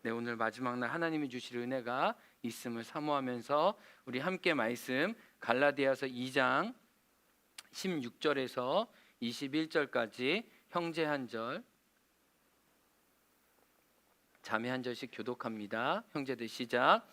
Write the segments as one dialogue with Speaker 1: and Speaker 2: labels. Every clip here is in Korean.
Speaker 1: 네, 오늘 마지막 날 하나님이 주실 은혜가 있음을 사모하면서 우리 함께 말씀 갈라디아서 2장 16절에서 21절까지 형제 한 절, 자매 한 절씩 교독합니다. 형제들 시작.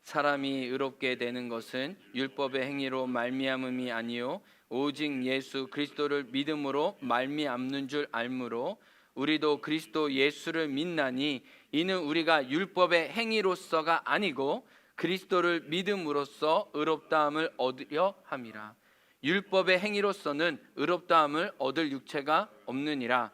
Speaker 1: 사람이 의롭게 되는 것은 율법의 행위로 말미암음이 아니요 오직 예수 그리스도를 믿음으로 말미암는 줄 알므로 우리도 그리스도 예수를 믿나니 이는 우리가 율법의 행위로서가 아니고 그리스도를 믿음으로써 의롭다함을 얻으려 함이라. 율법의 행위로서는 의롭다함을 얻을 육체가 없느니라.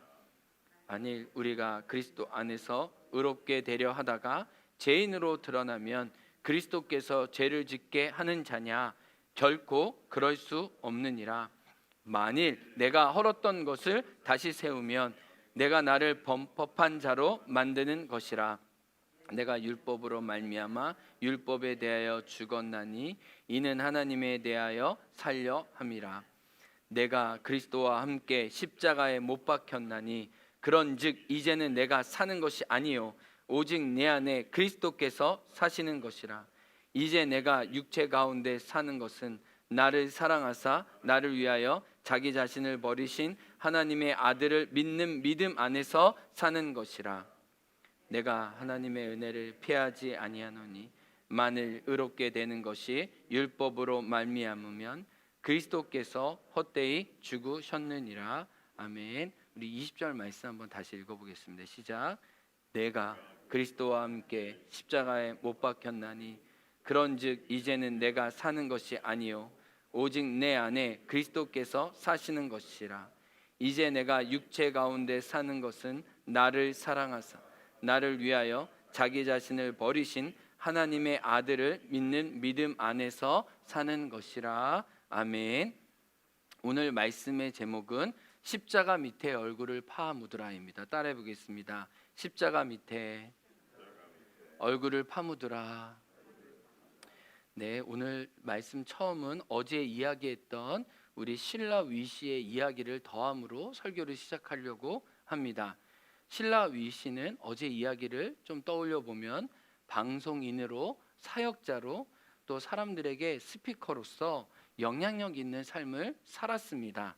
Speaker 1: 만일 우리가 그리스도 안에서 의롭게 되려 하다가 죄인으로 드러나면 그리스도께서 죄를 짓게 하는 자냐? 결코 그럴 수 없느니라. 만일 내가 헐었던 것을 다시 세우면 내가 나를 범법한 자로 만드는 것이라. 내가 율법으로 말미암아 율법에 대하여 죽었나니 이는 하나님에 대하여 살려 함이라. 내가 그리스도와 함께 십자가에 못 박혔나니 그런즉 이제는 내가 사는 것이 아니요 오직 내 안에 그리스도께서 사시는 것이라. 이제 내가 육체 가운데 사는 것은 나를 사랑하사 나를 위하여 자기 자신을 버리신 하나님의 아들을 믿는 믿음 안에서 사는 것이라. 내가 하나님의 은혜를 피하지 아니하노니 만일 의롭게 되는 것이 율법으로 말미암으면 그리스도께서 헛되이 죽으셨느니라. 아멘. 우리 20절 말씀 한번 다시 읽어보겠습니다. 시작. 내가 그리스도와 함께 십자가에 못 박혔나니 그런즉 이제는 내가 사는 것이 아니요 오직 내 안에 그리스도께서 사시는 것이라. 이제 내가 육체 가운데 사는 것은 나를 사랑하사 나를 위하여 자기 자신을 버리신 하나님의 아들을 믿는 믿음 안에서 사는 것이라. 아멘. 오늘 말씀의 제목은 십자가 밑에 얼굴을 파묻으라입니다. 따라해 보겠습니다. 십자가 밑에 얼굴을 파묻으라. 네, 오늘 말씀 처음은 어제 이야기했던 우리 신라 위시의 이야기를 더함으로 설교를 시작하려고 합니다. 신라 위시는 어제 이야기를 좀 떠올려 보면 방송인으로 사역자로 또 사람들에게 스피커로서 영향력 있는 삶을 살았습니다.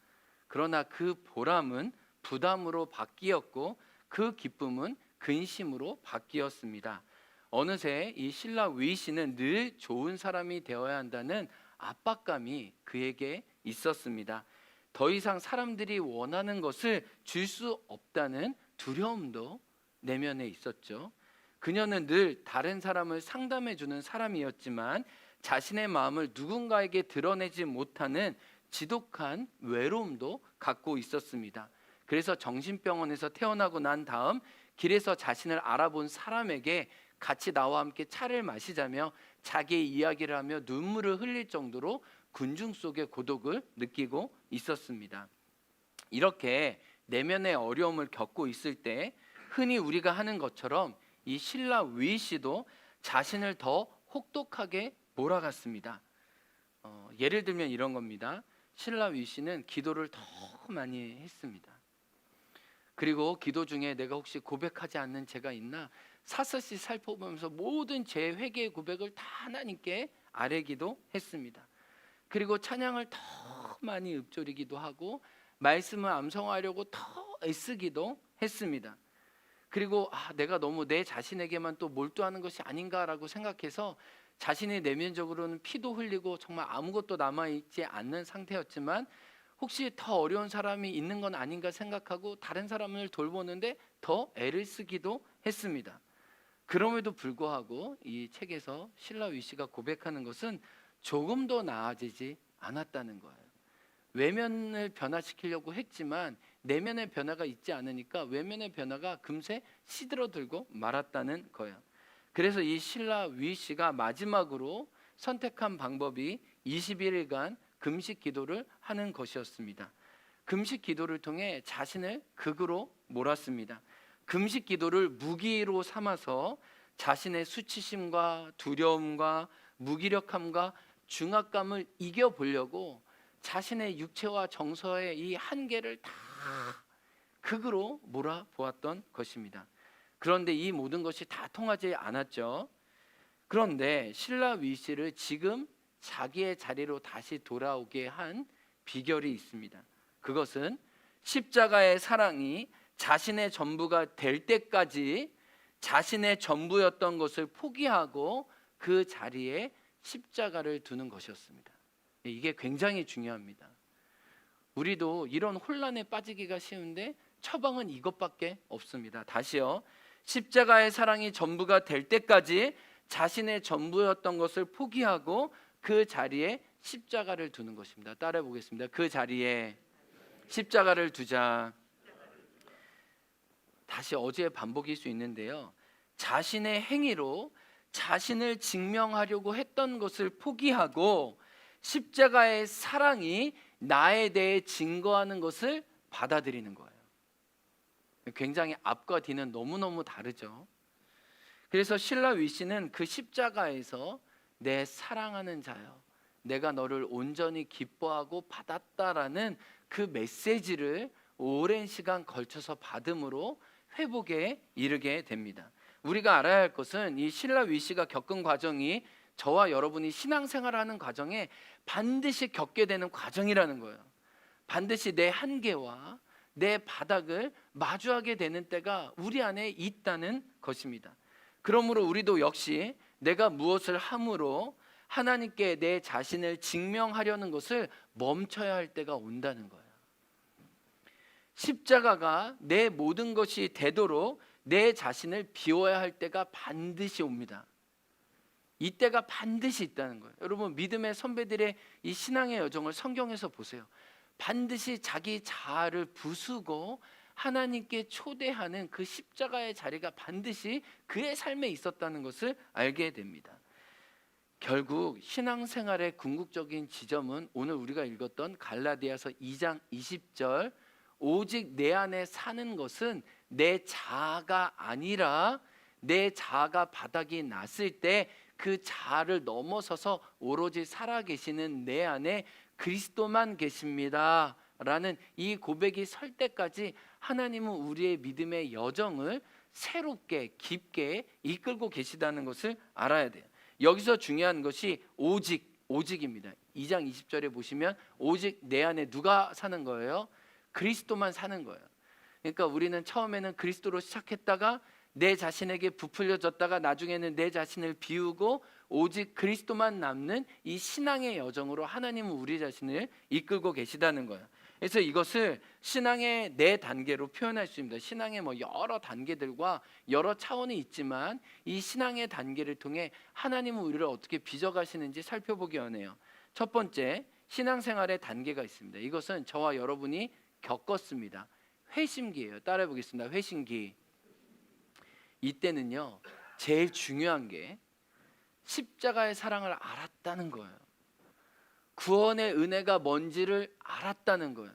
Speaker 1: 그러나 그 보람은 부담으로 바뀌었고 그 기쁨은 근심으로 바뀌었습니다. 어느새 이 신라 위시는 늘 좋은 사람이 되어야 한다는 압박감이 그에게 있었습니다. 더 이상 사람들이 원하는 것을 줄 수 없다는 두려움도 내면에 있었죠. 그녀는 늘 다른 사람을 상담해 주는 사람이었지만 자신의 마음을 누군가에게 드러내지 못하는 지독한 외로움도 갖고 있었습니다. 그래서 정신병원에서 태어나고 난 다음 길에서 자신을 알아본 사람에게 같이 나와 함께 차를 마시자며 자기의 이야기를 하며 눈물을 흘릴 정도로 군중 속의 고독을 느끼고 있었습니다. 이렇게 내면의 어려움을 겪고 있을 때 흔히 우리가 하는 것처럼 이 신라 위시도 자신을 더 혹독하게 몰아갔습니다. 예를 들면 이런 겁니다. 신라 위시는 기도를 더 많이 했습니다. 그리고 기도 중에 내가 혹시 고백하지 않는 죄가 있나 사사시 살펴보면서 모든 죄 회개의 고백을 다 하나님께 아뢰기도 했습니다. 그리고 찬양을 더 많이 읊조리기도 하고 말씀을 암송하려고 더 애쓰기도 했습니다. 그리고 내가 너무 내 자신에게만 또 몰두하는 것이 아닌가라고 생각해서 자신의 내면적으로는 피도 흘리고 정말 아무것도 남아있지 않는 상태였지만 혹시 더 어려운 사람이 있는 건 아닌가 생각하고 다른 사람을 돌보는데 더 애를 쓰기도 했습니다. 그럼에도 불구하고 이 책에서 신라 위시가 고백하는 것은 조금 더 나아지지 않았다는 거예요. 외면을 변화시키려고 했지만 내면의 변화가 있지 않으니까 외면의 변화가 금세 시들어들고 말았다는 거예요. 그래서 이 신라 위시가 마지막으로 선택한 방법이 21일간 금식 기도를 하는 것이었습니다. 금식 기도를 통해 자신을 극으로 몰았습니다. 금식 기도를 무기로 삼아서 자신의 수치심과 두려움과 무기력함과 중압감을 이겨보려고 자신의 육체와 정서의 이 한계를 다 극으로 몰아보았던 것입니다. 그런데 이 모든 것이 다 통하지 않았죠. 그런데 신라 위시를 지금 자기의 자리로 다시 돌아오게 한 비결이 있습니다. 그것은 십자가의 사랑이 자신의 전부가 될 때까지 자신의 전부였던 것을 포기하고 그 자리에 십자가를 두는 것이었습니다. 이게 굉장히 중요합니다. 우리도 이런 혼란에 빠지기가 쉬운데 처방은 이것밖에 없습니다. 다시요. 십자가의 사랑이 전부가 될 때까지 자신의 전부였던 것을 포기하고 그 자리에 십자가를 두는 것입니다. 따라해 보겠습니다. 그 자리에 십자가를 두자. 다시 어제의 반복일 수 있는데요. 자신의 행위로 자신을 증명하려고 했던 것을 포기하고 십자가의 사랑이 나에 대해 증거하는 것을 받아들이는 거예요. 굉장히 앞과 뒤는 너무너무 다르죠. 그래서 신라 위시는 그 십자가에서 내 사랑하는 자여, 내가 너를 온전히 기뻐하고 받았다라는 그 메시지를 오랜 시간 걸쳐서 받음으로 회복에 이르게 됩니다. 우리가 알아야 할 것은 이 신라 위시가 겪은 과정이 저와 여러분이 신앙생활하는 과정에 반드시 겪게 되는 과정이라는 거예요. 반드시 내 한계와 내 바닥을 마주하게 되는 때가 우리 안에 있다는 것입니다. 그러므로 우리도 역시 내가 무엇을 함으로 하나님께 내 자신을 증명하려는 것을 멈춰야 할 때가 온다는 거예요. 십자가가 내 모든 것이 되도록 내 자신을 비워야 할 때가 반드시 옵니다. 이때가 반드시 있다는 거예요. 여러분, 믿음의 선배들의 이 신앙의 여정을 성경에서 보세요. 반드시 자기 자아를 부수고 하나님께 초대하는 그 십자가의 자리가 반드시 그의 삶에 있었다는 것을 알게 됩니다. 결국 신앙생활의 궁극적인 지점은 오늘 우리가 읽었던 갈라디아서 2장 20절, 오직 내 안에 사는 것은 내 자아가 아니라 내 자아가 바닥이 났을 때 그 자아를 넘어서서 오로지 살아계시는 내 안에 그리스도만 계십니다 라는 이 고백이 설 때까지 하나님은 우리의 믿음의 여정을 새롭게 깊게 이끌고 계시다는 것을 알아야 돼요. 여기서 중요한 것이 오직입니다. 2장 20절에 보시면 오직 내 안에 누가 사는 거예요? 그리스도만 사는 거예요. 그러니까 우리는 처음에는 그리스도로 시작했다가 내 자신에게 부풀려졌다가 나중에는 내 자신을 비우고 오직 그리스도만 남는 이 신앙의 여정으로 하나님은 우리 자신을 이끌고 계시다는 거예요. 그래서 이것을 신앙의 네 단계로 표현할 수 있습니다. 신앙의 여러 단계들과 여러 차원이 있지만 이 신앙의 단계를 통해 하나님은 우리를 어떻게 빚어가시는지 살펴보기 원해요. 첫 번째, 신앙생활의 단계가 있습니다. 이것은 저와 여러분이 겪었습니다. 회심기예요. 따라해 보겠습니다. 회심기. 이때는요, 제일 중요한 게 십자가의 사랑을 알았다는 거예요. 구원의 은혜가 뭔지를 알았다는 거예요.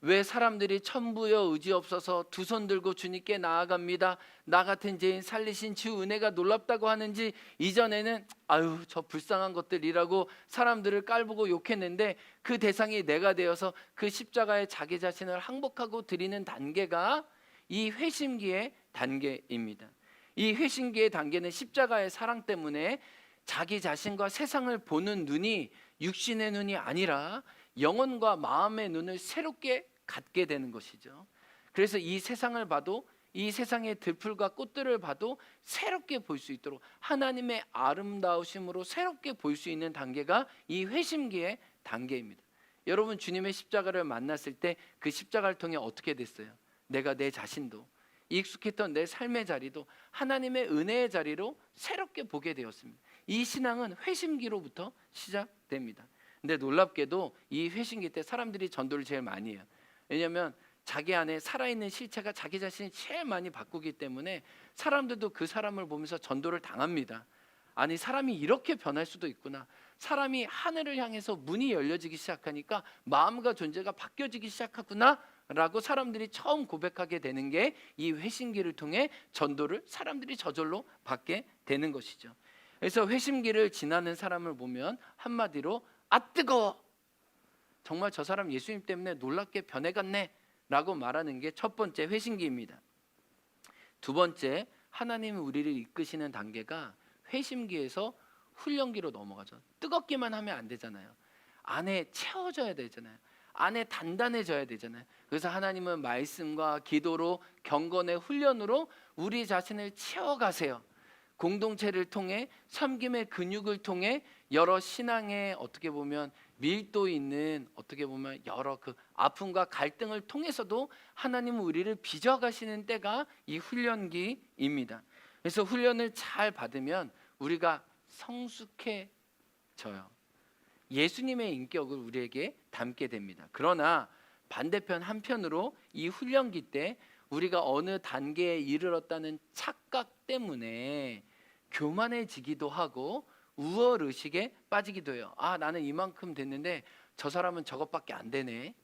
Speaker 1: 왜 사람들이 천부여 의지 없어서 두 손 들고 주님께 나아갑니다, 나 같은 죄인 살리신 주 은혜가 놀랍다고 하는지 이전에는 아유 저 불쌍한 것들이라고 사람들을 깔보고 욕했는데 그 대상이 내가 되어서 그 십자가에 자기 자신을 항복하고 드리는 단계가 이 회심기의 단계입니다. 이 회심기의 단계는 십자가의 사랑 때문에 자기 자신과 세상을 보는 눈이 육신의 눈이 아니라 영혼과 마음의 눈을 새롭게 갖게 되는 것이죠. 그래서 이 세상을 봐도, 이 세상의 들풀과 꽃들을 봐도 새롭게 볼 수 있도록 하나님의 아름다우심으로 새롭게 볼 수 있는 단계가 이 회심기의 단계입니다. 여러분, 주님의 십자가를 만났을 때 그 십자가를 통해 어떻게 됐어요? 내가 내 자신도, 익숙했던 내 삶의 자리도 하나님의 은혜의 자리로 새롭게 보게 되었습니다. 이 신앙은 회심기로부터 시작됩니다. 근데 놀랍게도 이 회심기 때 사람들이 전도를 제일 많이 해요. 왜냐하면 자기 안에 살아있는 실체가 자기 자신이 제일 많이 바꾸기 때문에 사람들도 그 사람을 보면서 전도를 당합니다. 아니, 사람이 이렇게 변할 수도 있구나. 사람이 하늘을 향해서 문이 열려지기 시작하니까 마음과 존재가 바뀌어지기 시작하구나 라고 사람들이 처음 고백하게 되는 게 이 회심기를 통해 전도를 사람들이 저절로 받게 되는 것이죠. 그래서 회심기를 지나는 사람을 보면 한마디로 아 뜨거워, 정말 저 사람 예수님 때문에 놀랍게 변해갔네 라고 말하는 게 첫 번째 회심기입니다. 두 번째, 하나님이 우리를 이끄시는 단계가 회심기에서 훈련기로 넘어가죠. 뜨겁기만 하면 안 되잖아요. 안에 채워져야 되잖아요. 안에 단단해져야 되잖아요. 그래서 하나님은 말씀과 기도로 경건의 훈련으로 우리 자신을 채워가세요. 공동체를 통해 섬김의 근육을 통해 여러 신앙의 어떻게 보면 밀도 있는 어떻게 보면 여러 그 아픔과 갈등을 통해서도 하나님은 우리를 빚어가시는 때가 이 훈련기입니다. 그래서 훈련을 잘 받으면 우리가 성숙해져요. 예수님의 인격을 우리에게 담게 됩니다. 그러나 반대편 한편으로 이 훈련기 때 우리가 어느 단계에 이르렀다는 착각 때문에 교만해지기도 하고 우월의식에 빠지기도 해요. 아, 나는 이만큼 됐는데 저 사람은 저것밖에 안 되네.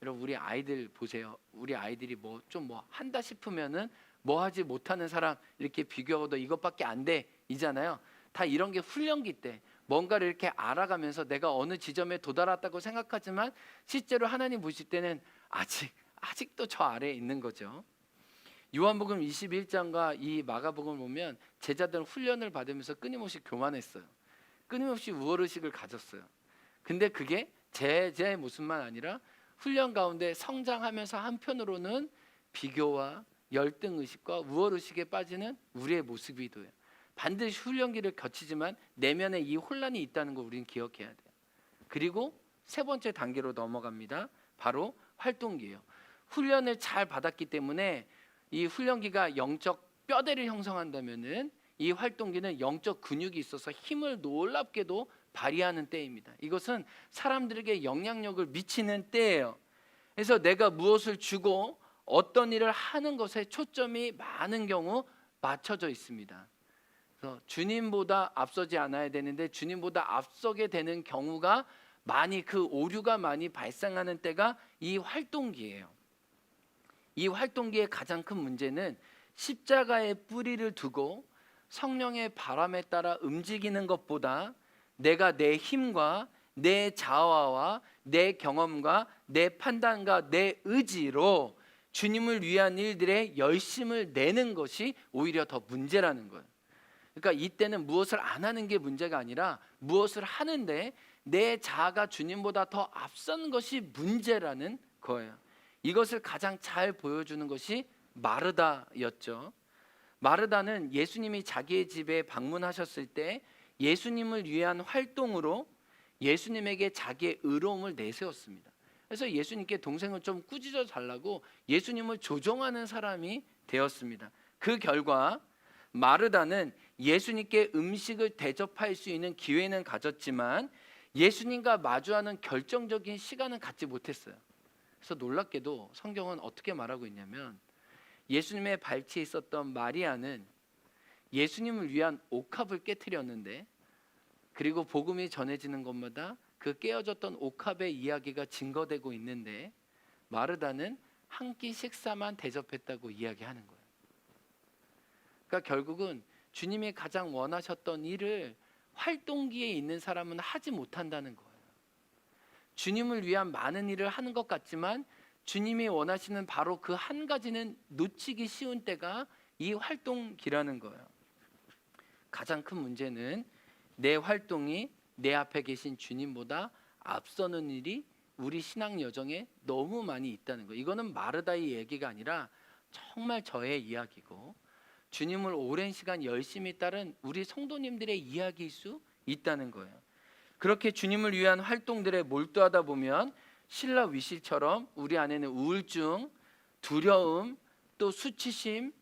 Speaker 1: 여러분, 우리 아이들 보세요. 우리 아이들이 뭐 한다 싶으면은 뭐 하지 못하는 사람 이렇게 비교하고도 이것밖에 안 돼 이잖아요. 다 이런 게 훈련기 때 뭔가를 이렇게 알아가면서 내가 어느 지점에 도달했다고 생각하지만 실제로 하나님 보실 때는 아직도 저 아래에 있는 거죠. 요한복음 21장과 이 마가복음을 보면 제자들은 훈련을 받으면서 끊임없이 교만했어요. 끊임없이 우월의식을 가졌어요. 근데 그게 제자의 모습만 아니라 훈련 가운데 성장하면서 한편으로는 비교와 열등의식과 우월의식에 빠지는 우리의 모습이도요. 반드시 훈련기를 거치지만 내면에 이 혼란이 있다는 거 우리는 기억해야 돼요. 그리고 세 번째 단계로 넘어갑니다. 바로 활동기예요. 훈련을 잘 받았기 때문에 이 훈련기가 영적 뼈대를 형성한다면은 이 활동기는 영적 근육이 있어서 힘을 놀랍게도 발휘하는 때입니다. 이것은 사람들에게 영향력을 미치는 때예요. 그래서 내가 무엇을 주고 어떤 일을 하는 것에 초점이 많은 경우 맞춰져 있습니다. 그래서 주님보다 앞서지 않아야 되는데 주님보다 앞서게 되는 경우가 많이 그 오류가 많이 발생하는 때가 이 활동기예요. 이 활동기의 가장 큰 문제는 십자가의 뿌리를 두고 성령의 바람에 따라 움직이는 것보다 내가 내 힘과 내 자아와 내 경험과 내 판단과 내 의지로 주님을 위한 일들에 열심을 내는 것이 오히려 더 문제라는 거예요. 그러니까 이때는 무엇을 안 하는 게 문제가 아니라 무엇을 하는데 내 자아가 주님보다 더 앞선 것이 문제라는 거예요. 이것을 가장 잘 보여주는 것이 마르다였죠. 마르다는 예수님이 자기의 집에 방문하셨을 때 예수님을 위한 활동으로 예수님에게 자기의 의로움을 내세웠습니다. 그래서 예수님께 동생을 좀 꾸짖어 달라고 예수님을 조종하는 사람이 되었습니다. 그 결과 마르다는 예수님께 음식을 대접할 수 있는 기회는 가졌지만 예수님과 마주하는 결정적인 시간은 갖지 못했어요. 그래서 놀랍게도 성경은 어떻게 말하고 있냐면 예수님의 발치에 있었던 마리아는 예수님을 위한 옥합을 깨트렸는데 그리고 복음이 전해지는 것마다 그 깨어졌던 옥합의 이야기가 증거되고 있는데 마르다는 한 끼 식사만 대접했다고 이야기하는 거예요. 그러니까 결국은 주님이 가장 원하셨던 일을 활동기에 있는 사람은 하지 못한다는 거예요. 주님을 위한 많은 일을 하는 것 같지만 주님이 원하시는 바로 그 한 가지는 놓치기 쉬운 때가 이 활동기라는 거예요. 가장 큰 문제는 내 활동이 내 앞에 계신 주님보다 앞서는 일이 우리 신앙 여정에 너무 많이 있다는 거예요. 이거는 마르다의 얘기가 아니라 정말 저의 이야기고 주님을 오랜 시간 열심히 따른 우리 성도님들의 이야기일 수 있다는 거예요. 그렇게 주님을 위한 활동들에 몰두하다 보면 신라 위실처럼 우리 안에는 우울증, 두려움, 또 수치심,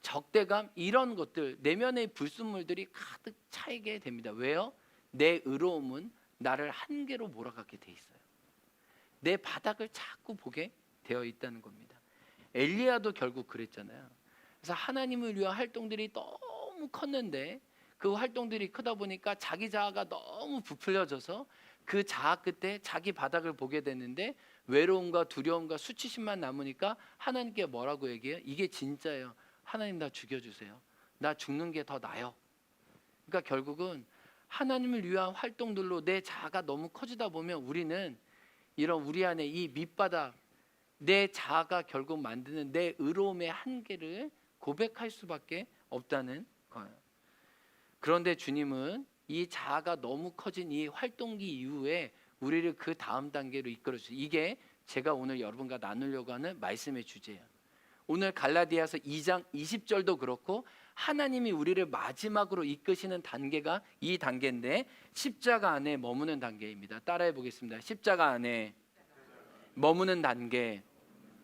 Speaker 1: 적대감 이런 것들 내면의 불순물들이 가득 차이게 됩니다. 왜요? 내 의로움은 나를 한계로 몰아가게 돼 있어요. 내 바닥을 자꾸 보게 되어 있다는 겁니다. 엘리야도 결국 그랬잖아요. 그래서 하나님을 위한 활동들이 너무 컸는데 그 활동들이 크다 보니까 자기 자아가 너무 부풀려져서 그 자아 끝에 자기 바닥을 보게 되는데 외로움과 두려움과 수치심만 남으니까 하나님께 뭐라고 얘기해요? 이게 진짜예요. 하나님 나 죽여주세요. 나 죽는 게 더 나아요. 그러니까 결국은 하나님을 위한 활동들로 내 자아가 너무 커지다 보면 우리는 이런 우리 안에 이 밑바닥 내 자아가 결국 만드는 내 의로움의 한계를 고백할 수밖에 없다는 거예요. 그런데 주님은 이 자아가 너무 커진 이 활동기 이후에 우리를 그 다음 단계로 이끌어 주세요. 이게 제가 오늘 여러분과 나누려고 하는 말씀의 주제예요. 오늘 갈라디아서 2장 20절도 그렇고 하나님이 우리를 마지막으로 이끄시는 단계가 이 단계인데 십자가 안에 머무는 단계입니다. 따라해 보겠습니다. 십자가 안에 머무는 단계.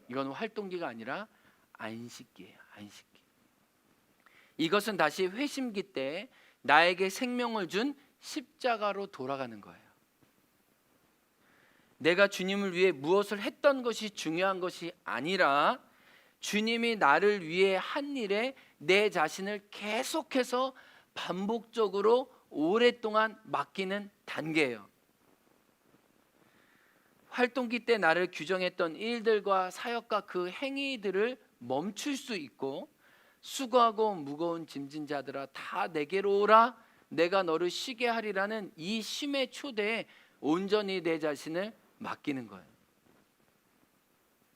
Speaker 1: 이건 활동기가 아니라 안식기예요. 안식기. 이것은 다시 회심기 때 나에게 생명을 준 십자가로 돌아가는 거예요. 내가 주님을 위해 무엇을 했던 것이 중요한 것이 아니라 주님이 나를 위해 한 일에 내 자신을 계속해서 반복적으로 오랫동안 맡기는 단계예요. 활동기 때 나를 규정했던 일들과 사역과 그 행위들을 멈출 수 있고 수고하고 무거운 짐진 자들아 다 내게로 오라 내가 너를 쉬게 하리라는 이 쉼의 초대에 온전히 내 자신을 맡기는 거예요.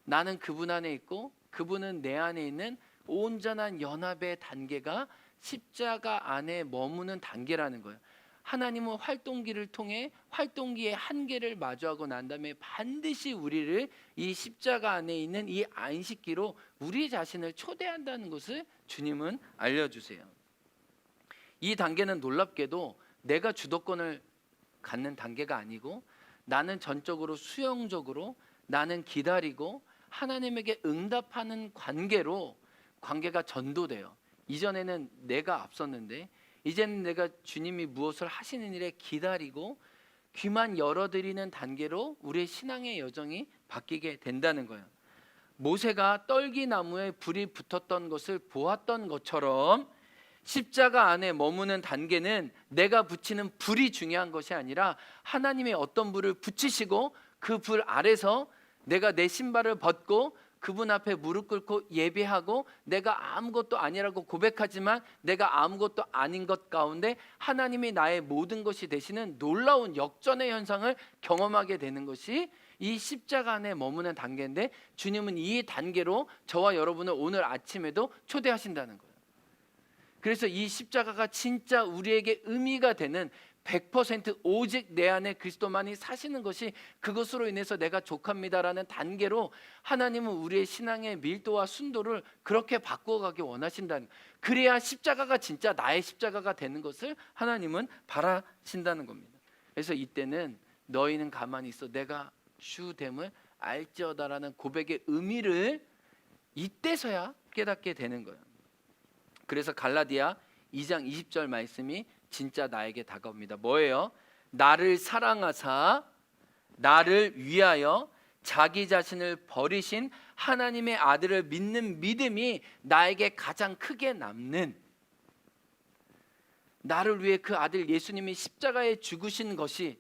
Speaker 1: 나는 그분 안에 있고 그분은 내 안에 있는 온전한 연합의 단계가 십자가 안에 머무는 단계라는 거예요. 하나님은 활동기를 통해 활동기의 한계를 마주하고 난 다음에 반드시 우리를 이 십자가 안에 있는 이 안식기로 우리 자신을 초대한다는 것을 주님은 알려주세요. 이 단계는 놀랍게도 내가 주도권을 갖는 단계가 아니고 나는 전적으로 수용적으로 나는 기다리고 하나님에게 응답하는 관계가 전도돼요. 이전에는 내가 앞섰는데 이제는 내가 주님이 무엇을 하시는 일에 기다리고 귀만 열어드리는 단계로 우리의 신앙의 여정이 바뀌게 된다는 거예요. 모세가 떨기나무에 불이 붙었던 것을 보았던 것처럼 십자가 안에 머무는 단계는 내가 붙이는 불이 중요한 것이 아니라 하나님의 어떤 불을 붙이시고 그 불 아래서 내가 내 신발을 벗고 그분 앞에 무릎 꿇고 예배하고 내가 아무것도 아니라고 고백하지만 내가 아무것도 아닌 것 가운데 하나님이 나의 모든 것이 되시는 놀라운 역전의 현상을 경험하게 되는 것이 이 십자가 안에 머무는 단계인데 주님은 이 단계로 저와 여러분을 오늘 아침에도 초대하신다는 거예요. 그래서 이 십자가가 진짜 우리에게 의미가 되는 100% 오직 내 안에 그리스도만이 사시는 것이 그것으로 인해서 내가 족합니다라는 단계로 하나님은 우리의 신앙의 밀도와 순도를 그렇게 바꿔가기 원하신다는, 그래야 십자가가 진짜 나의 십자가가 되는 것을 하나님은 바라신다는 겁니다. 그래서 이때는 너희는 가만히 있어 내가 주됨을 알지어다라는 고백의 의미를 이때서야 깨닫게 되는 거예요. 그래서 갈라디아 2장 20절 말씀이 진짜 나에게 다가옵니다. 뭐예요? 나를 사랑하사 나를 위하여 자기 자신을 버리신 하나님의 아들을 믿는 믿음이 나에게 가장 크게 남는, 나를 위해 그 아들 예수님이 십자가에 죽으신 것이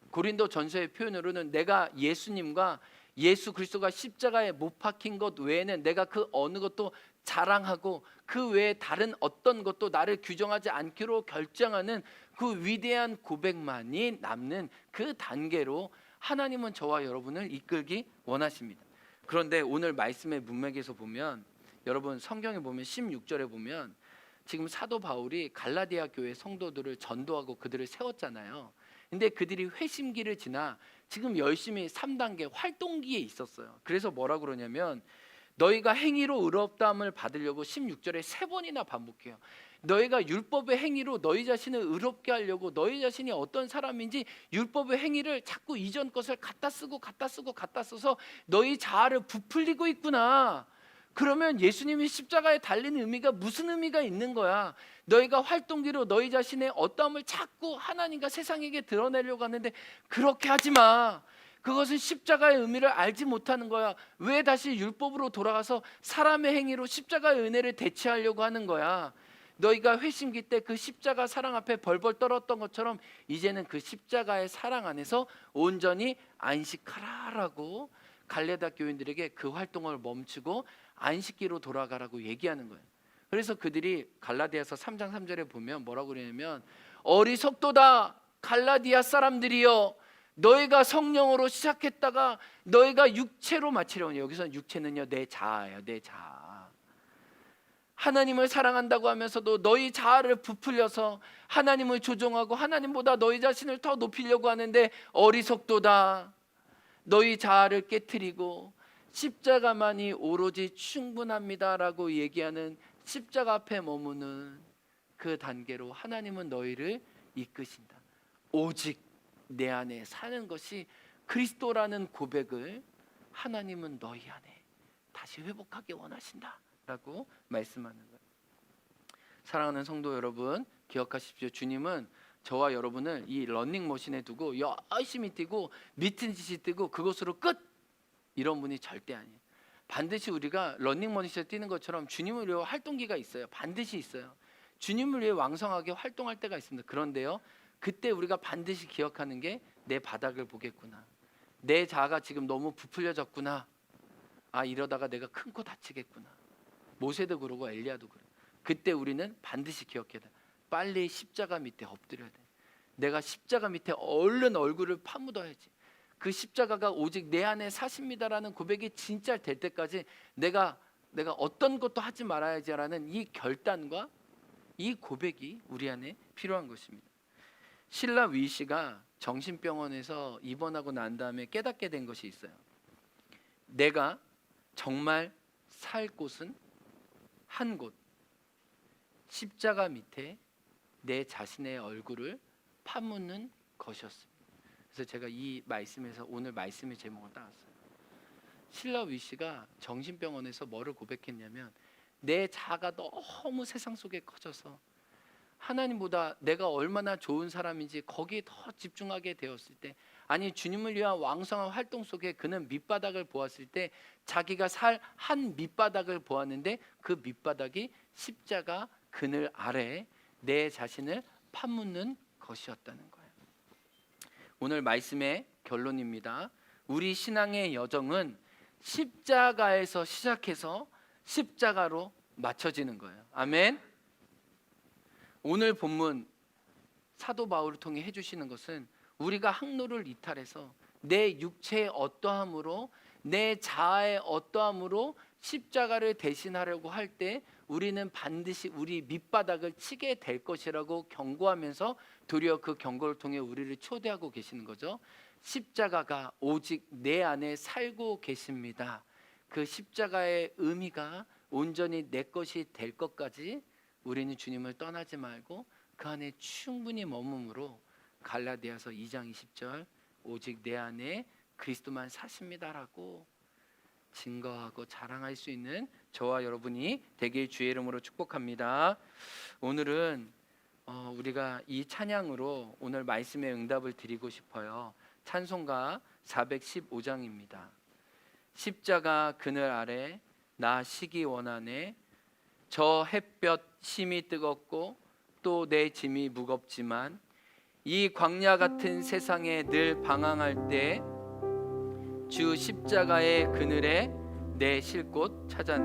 Speaker 1: 고린도 전서의 표현으로는 내가 예수님과 예수 그리스도가 십자가에 못 박힌 것 외에는 내가 그 어느 것도 자랑하고 그 외에 다른 어떤 것도 나를 규정하지 않기로 결정하는 그 위대한 고백만이 남는 그 단계로 하나님은 저와 여러분을 이끌기 원하십니다. 그런데 오늘 말씀의 문맥에서 보면, 여러분 성경에 보면 16절에 보면 지금 사도 바울이 갈라디아 교회 성도들을 전도하고 그들을 세웠잖아요. 근데 그들이 회심기를 지나 지금 열심히 3단계 활동기에 있었어요. 그래서 뭐라 그러냐면 너희가 행위로 의롭다함을 받으려고 16절에 3번이나 반복해요. 너희가 율법의 행위로 너희 자신을 의롭게 하려고 너희 자신이 어떤 사람인지 율법의 행위를 자꾸 이전 것을 갖다 써서 너희 자아를 부풀리고 있구나. 그러면 예수님이 십자가에 달린 의미가 무슨 의미가 있는 거야? 너희가 활동기로 너희 자신의 어떠함을 자꾸 하나님과 세상에게 드러내려고 하는데 그렇게 하지 마. 그것은 십자가의 의미를 알지 못하는 거야. 왜 다시 율법으로 돌아가서 사람의 행위로 십자가의 은혜를 대체하려고 하는 거야? 너희가 회심기 때 그 십자가 사랑 앞에 벌벌 떨었던 것처럼 이제는 그 십자가의 사랑 안에서 온전히 안식하라라고 갈라디아 교인들에게 그 활동을 멈추고 안식기로 돌아가라고 얘기하는 거예요. 그래서 그들이 갈라디아서 3장 3절에 보면 뭐라고 그러냐면 어리석도다 갈라디아 사람들이여, 너희가 성령으로 시작했다가 너희가 육체로 마치려고 해요. 여기서 육체는요 내 자아예요. 내 자아. 하나님을 사랑한다고 하면서도 너희 자아를 부풀려서 하나님을 조종하고 하나님보다 너희 자신을 더 높이려고 하는데 어리석도다. 너희 자아를 깨트리고 십자가만이 오로지 충분합니다라고 얘기하는 십자가 앞에 머무는 그 단계로 하나님은 너희를 이끄신다. 오직 내 안에 사는 것이 그리스도라는 고백을 하나님은 너희 안에 다시 회복하기 원하신다 라고 말씀하는 거예요. 사랑하는 성도 여러분, 기억하십시오. 주님은 저와 여러분을 이 러닝머신에 두고 열심히 뛰고 미친 듯이 뛰고 그것으로 끝, 이런 분이 절대 아니에요. 반드시 우리가 러닝머신에서 뛰는 것처럼 주님을 위해 활동기가 있어요. 반드시 있어요. 주님을 위해 왕성하게 활동할 때가 있습니다. 그런데요, 그때 우리가 반드시 기억하는 게 내 바닥을 보겠구나. 내 자아가 지금 너무 부풀려졌구나. 아, 이러다가 내가 큰 코 다치겠구나. 모세도 그러고 엘리야도 그래. 그때 우리는 반드시 기억해야 돼. 빨리 십자가 밑에 엎드려야 돼. 내가 십자가 밑에 얼른 얼굴을 파묻어야지. 그 십자가가 오직 내 안에 사십니다라는 고백이 진짜 될 때까지 내가 어떤 것도 하지 말아야지라는 이 결단과 이 고백이 우리 안에 필요한 것입니다. 신라 위시가 정신병원에서 입원하고 난 다음에 깨닫게 된 것이 있어요. 내가 정말 살 곳은 한 곳, 십자가 밑에 내 자신의 얼굴을 파묻는 것이었습니다. 그래서 제가 이 말씀에서 오늘 말씀의 제목을 따왔어요. 신라 위시가 정신병원에서 뭐를 고백했냐면, 내 자아가 너무 세상 속에 커져서 하나님보다 내가 얼마나 좋은 사람인지 거기에 더 집중하게 되었을 때, 아니 주님을 위한 왕성한 활동 속에 그는 밑바닥을 보았을 때 자기가 살 한 밑바닥을 보았는데 그 밑바닥이 십자가 그늘 아래에 내 자신을 파묻는 것이었다는 거예요. 오늘 말씀의 결론입니다. 우리 신앙의 여정은 십자가에서 시작해서 십자가로 맞춰지는 거예요. 아멘. 오늘 본문 사도 바울을 통해 해주시는 것은 우리가 항로를 이탈해서 내 육체의 어떠함으로, 내 자아의 어떠함으로 십자가를 대신하려고 할 때 우리는 반드시 우리 밑바닥을 치게 될 것이라고 경고하면서 도리어 그 경고를 통해 우리를 초대하고 계시는 거죠. 십자가가 오직 내 안에 살고 계십니다. 그 십자가의 의미가 온전히 내 것이 될 것까지 우리는 주님을 떠나지 말고 그 안에 충분히 머금으로 갈라디아서 2장 20절 오직 내 안에 그리스도만 사십니다라고 증거하고 자랑할 수 있는 저와 여러분이 되길 주의 이름으로 축복합니다. 오늘은 우리가 이 찬양으로 오늘 말씀의 응답을 드리고 싶어요. 찬송가 415장입니다. 십자가 그늘 아래 나 쉬기 원하네. 저 햇볕 심이 뜨겁고 또 내 짐이 무겁지만 이 광야 같은 세상에 늘 방황할 때 주 십자가의 그늘에 내 쉴 곳 찾아